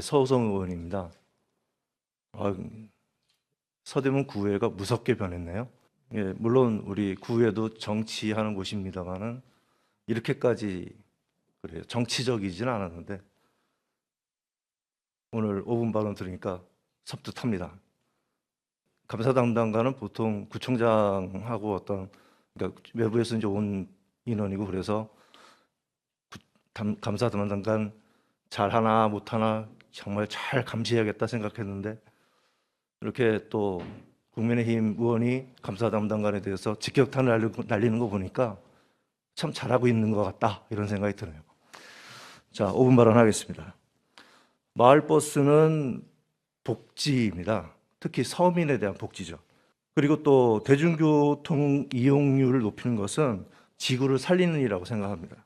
서호성 의원입니다. 서대문 구의회가 무섭게 변했네요. 예, 물론 우리 구의회도 정치하는 곳입니다만은 이렇게까지 그래요. 정치적이지는 않았는데 오늘 5분 발언 들으니까 섭득합니다. 감사 담당관은 보통 구청장하고 그러니까 외부에서 이제 온 인원이고 그래서 감사 담당관 잘하나 못하나 정말 잘 감시해야겠다 생각했는데 이렇게 또 국민의힘 의원이 감사 담당관에 대해서 직격탄을 날리는 거 보니까 참 잘하고 있는 것 같다 이런 생각이 드네요. 자, 5분 발언하겠습니다. 마을버스는 복지입니다. 특히 서민에 대한 복지죠. 그리고 또 대중교통 이용률을 높이는 것은 지구를 살리는 일이라고 생각합니다.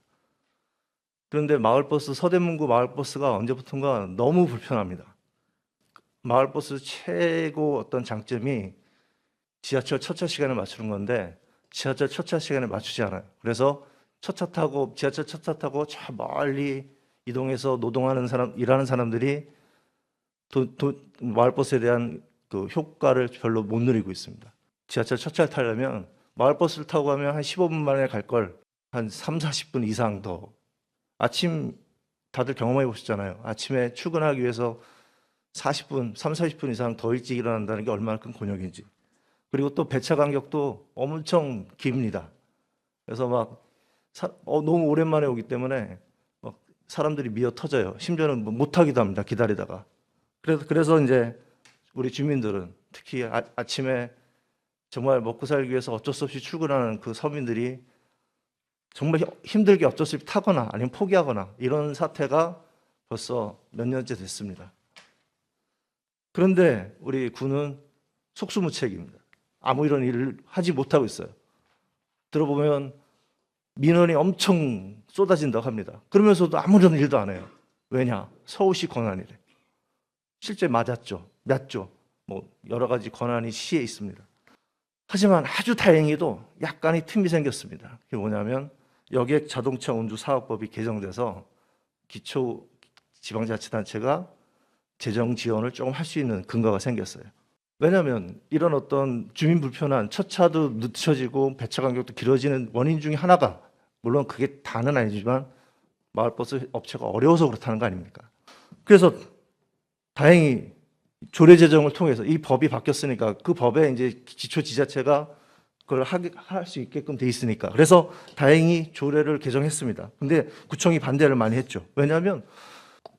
그런데 마을버스, 서대문구 마을버스가 언제부턴가 너무 불편합니다. 마을버스 최고 어떤 장점이 지하철 첫차 시간에 맞추는 건데 지하철 첫차 시간에 맞추지 않아요. 그래서 지하철 첫차 타고 저 멀리 이동해서 노동하는 사람, 일하는 사람들이 마을버스에 대한 그 효과를 별로 못 누리고 있습니다. 지하철 첫차를 타려면 마을버스를 타고 가면 한 15분 만에 갈 걸 한 3, 40분 이상 더. 아침 다들 경험해 보셨잖아요. 아침에 출근하기 위해서 40분, 3, 40분 이상 더 일찍 일어난다는 게 얼마나 큰 곤욕인지. 그리고 또 배차 간격도 엄청 깁니다. 그래서 너무 오랜만에 오기 때문에 사람들이 미어 터져요. 심지어는 못 타기도 합니다. 기다리다가. 그래서 이제 우리 주민들은 특히 아침에 정말 먹고 살기 위해서 어쩔 수 없이 출근하는 그 서민들이 정말 힘들게 어쩔 수 없이 타거나 아니면 포기하거나 이런 사태가 벌써 몇 년째 됐습니다. 그런데 우리 군은 속수무책입니다. 아무 이런 일을 하지 못하고 있어요. 들어보면 민원이 엄청 쏟아진다고 합니다. 그러면서도 아무런 일도 안 해요. 왜냐? 서울시 권한이래. 실제 맞았죠. 여러 가지 권한이 시에 있습니다. 하지만 아주 다행히도 약간의 틈이 생겼습니다. 그게 뭐냐면 여객 자동차 운주 사업법이 개정돼서 기초 지방자치단체가 재정 지원을 조금 할 수 있는 근거가 생겼어요. 왜냐하면 이런 어떤 주민 불편한 첫차도 늦춰지고 배차 간격도 길어지는 원인 중에 하나가 물론 그게 다는 아니지만 마을버스 업체가 어려워서 그렇다는 거 아닙니까? 그래서 다행히 조례 제정을 통해서 이 법이 바뀌었으니까 그 법에 이제 기초지자체가 그걸 할 수 있게끔 돼 있으니까 그래서 다행히 조례를 개정했습니다. 근데 구청이 반대를 많이 했죠. 왜냐하면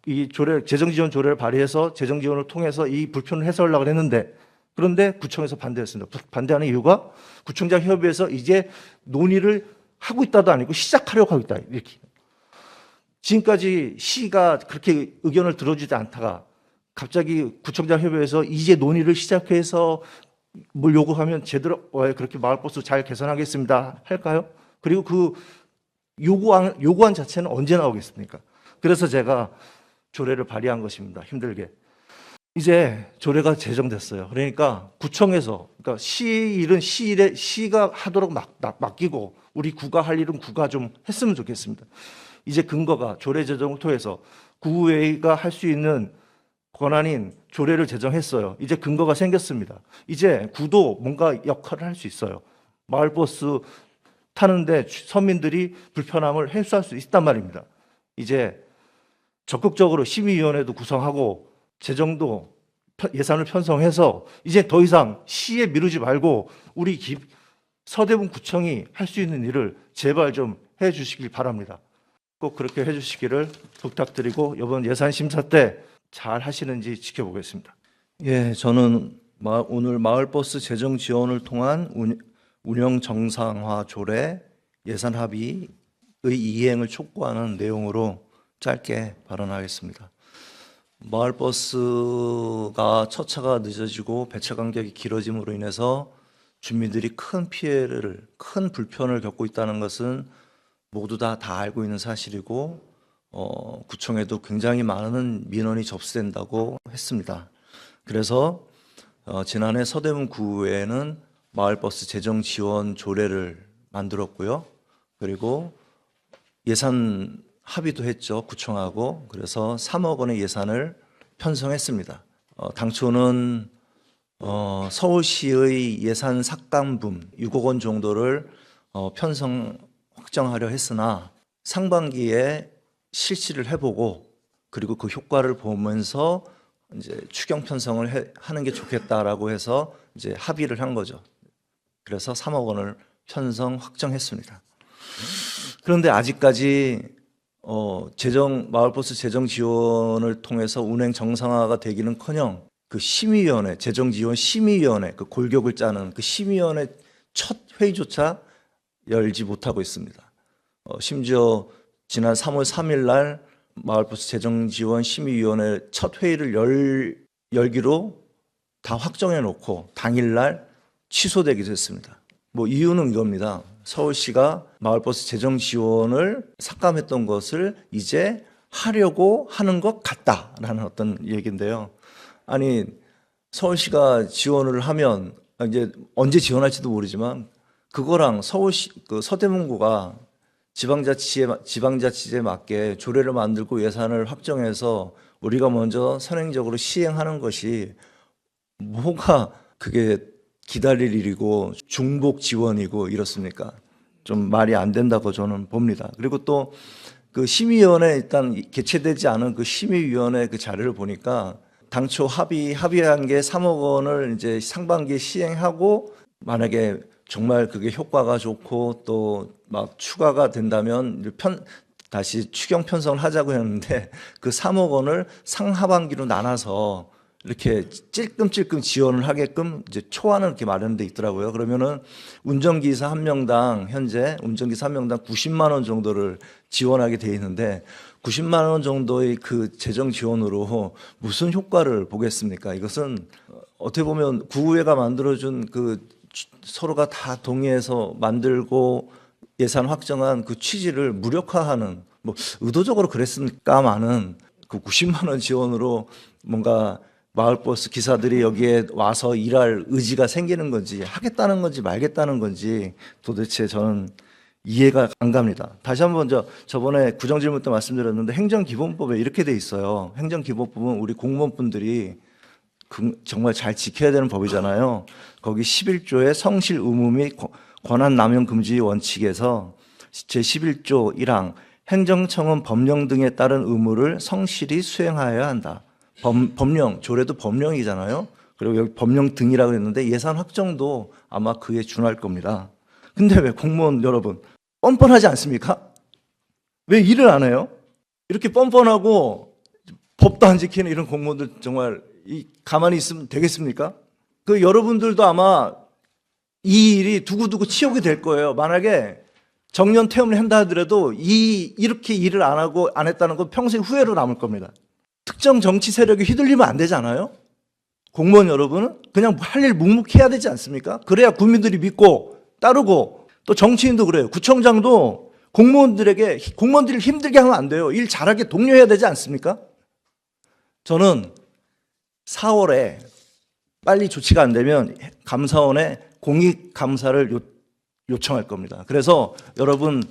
이 재정지원 조례를 발의해서 재정지원을 통해서 이 불편을 해소하려고 했는데 그런데 구청에서 반대했습니다. 반대하는 이유가 구청장 협의회에서 이제 논의를 하고 있다도 아니고 시작하려고 하고 있다. 이렇게. 지금까지 시가 그렇게 의견을 들어주지 않다가 갑자기 구청장 협의회에서 이제 논의를 시작해서 뭘 요구하면 제대로 그렇게 마을버스 잘 개선하겠습니다 할까요? 그리고 그 요구안 자체는 언제 나오겠습니까? 그래서 제가 조례를 발의한 것입니다. 힘들게. 이제 조례가 제정됐어요. 그러니까 구청에서 그러니까 시가 하도록 맡기고 우리 구가 할 일은 구가 좀 했으면 좋겠습니다. 이제 근거가 조례 제정을 통해서 구의회가 할 수 있는 권한인 조례를 제정했어요. 이제 근거가 생겼습니다. 이제 구도 뭔가 역할을 할 수 있어요. 마을버스 타는데 서민들이 불편함을 해소할 수 있단 말입니다. 이제 적극적으로 심의위원회도 구성하고 재정도 예산을 편성해서 이제 더 이상 시에 미루지 말고 우리 서대문 구청이 할 수 있는 일을 제발 좀 해주시길 바랍니다. 꼭 그렇게 해주시기를 부탁드리고 이번 예산 심사 때 잘 하시는지 지켜보겠습니다. 예, 저는 오늘 마을버스 재정 지원을 통한 운영 정상화 조례 예산 합의의 이행을 촉구하는 내용으로 짧게 발언하겠습니다. 마을버스가 첫차가 늦어지고 배차 간격이 길어짐으로 인해서 주민들이 큰 불편을 겪고 있다는 것은 모두 다 알고 있는 사실이고 구청에도 굉장히 많은 민원이 접수된다고 했습니다. 그래서 지난해 서대문 구에는 마을버스 재정 지원 조례를 만들었고요. 그리고 예산 합의도 했죠. 구청하고. 그래서 3억 원의 예산을 편성했습니다. 당초는 서울시의 예산 삭감분 6억 원 정도를 편성 확정하려 했으나 상반기에 실시를 해보고 그리고 그 효과를 보면서 이제 추경 편성을 하는 게 좋겠다라고 해서 이제 합의를 한 거죠. 그래서 3억 원을 편성 확정했습니다. 그런데 아직까지 마을버스 재정 지원을 통해서 운행 정상화가 되기는커녕 그 심의위원회, 재정지원 심의위원회, 그 골격을 짜는 그 심의위원회 첫 회의조차 열지 못하고 있습니다. 심지어 지난 3월 3일 날 마을버스 재정지원 심의위원회 첫 회의를 열기로 다 확정해 놓고 당일날 취소되기도 했습니다. 뭐 이유는 이겁니다. 서울시가 마을버스 재정 지원을 삭감했던 것을 이제 하려고 하는 것 같다라는 어떤 얘기인데요. 아니 서울시가 지원을 하면 이제 언제 지원할지도 모르지만 그거랑 서울시 그 서대문구가 지방자치제에 맞게 조례를 만들고 예산을 확정해서 우리가 먼저 선행적으로 시행하는 것이 뭐가 그게 기다릴 일이고 중복 지원이고 이렇습니까? 좀 말이 안 된다고 저는 봅니다. 그리고 또 그 심의위원회 일단 개최되지 않은 그 심의위원회 그 자료를 보니까 당초 합의한 게 3억 원을 이제 상반기에 시행하고 만약에 정말 그게 효과가 좋고 또 막 추가가 된다면 다시 추경 편성을 하자고 했는데 그 3억 원을 상하반기로 나눠서 이렇게 찔끔찔끔 지원을 하게끔 이제 초안을 이렇게 마련돼 있더라고요. 그러면은 운전기사 한 명당 현재 운전기사 한 명당 90만 원 정도를 지원하게 돼 있는데 90만 원 정도의 그 재정 지원으로 무슨 효과를 보겠습니까? 이것은 어떻게 보면 구의회가 만들어준 그 서로가 다 동의해서 만들고 예산 확정한 그 취지를 무력화하는 뭐 의도적으로 그랬을까마는 그 90만 원 지원으로 뭔가 마을버스 기사들이 여기에 와서 일할 의지가 생기는 건지 하겠다는 건지 말겠다는 건지 도대체 저는 이해가 안 갑니다. 다시 한번 저번에 구정질문 때 말씀드렸는데 행정기본법에 이렇게 돼 있어요. 행정기본법은 우리 공무원분들이 정말 잘 지켜야 되는 법이잖아요. 거기 11조의 성실 의무 및 권한 남용 금지 원칙에서 제11조 1항 행정청은 법령 등에 따른 의무를 성실히 수행하여야 한다. 법령, 조례도 법령이잖아요. 그리고 여기 법령 등이라고 했는데 예산 확정도 아마 그에 준할 겁니다. 근데 왜 공무원 여러분 뻔뻔하지 않습니까? 왜 일을 안 해요? 이렇게 뻔뻔하고 법도 안 지키는 이런 공무원들 정말 가만히 있으면 되겠습니까? 그 여러분들도 아마 이 일이 두고두고 치욕이 될 거예요. 만약에 정년 퇴임을 한다 하더라도 이렇게 일을 안 하고 안 했다는 건 평생 후회로 남을 겁니다. 특정 정치 세력에 휘둘리면 안 되잖아요. 공무원 여러분은 그냥 할 일 묵묵히 해야 되지 않습니까? 그래야 국민들이 믿고 따르고 또 정치인도 그래요. 구청장도 공무원들이 힘들게 하면 안 돼요. 일 잘하게 독려해야 되지 않습니까? 저는 4월에 빨리 조치가 안 되면 감사원에 공익감사를 요청할 겁니다. 그래서 여러분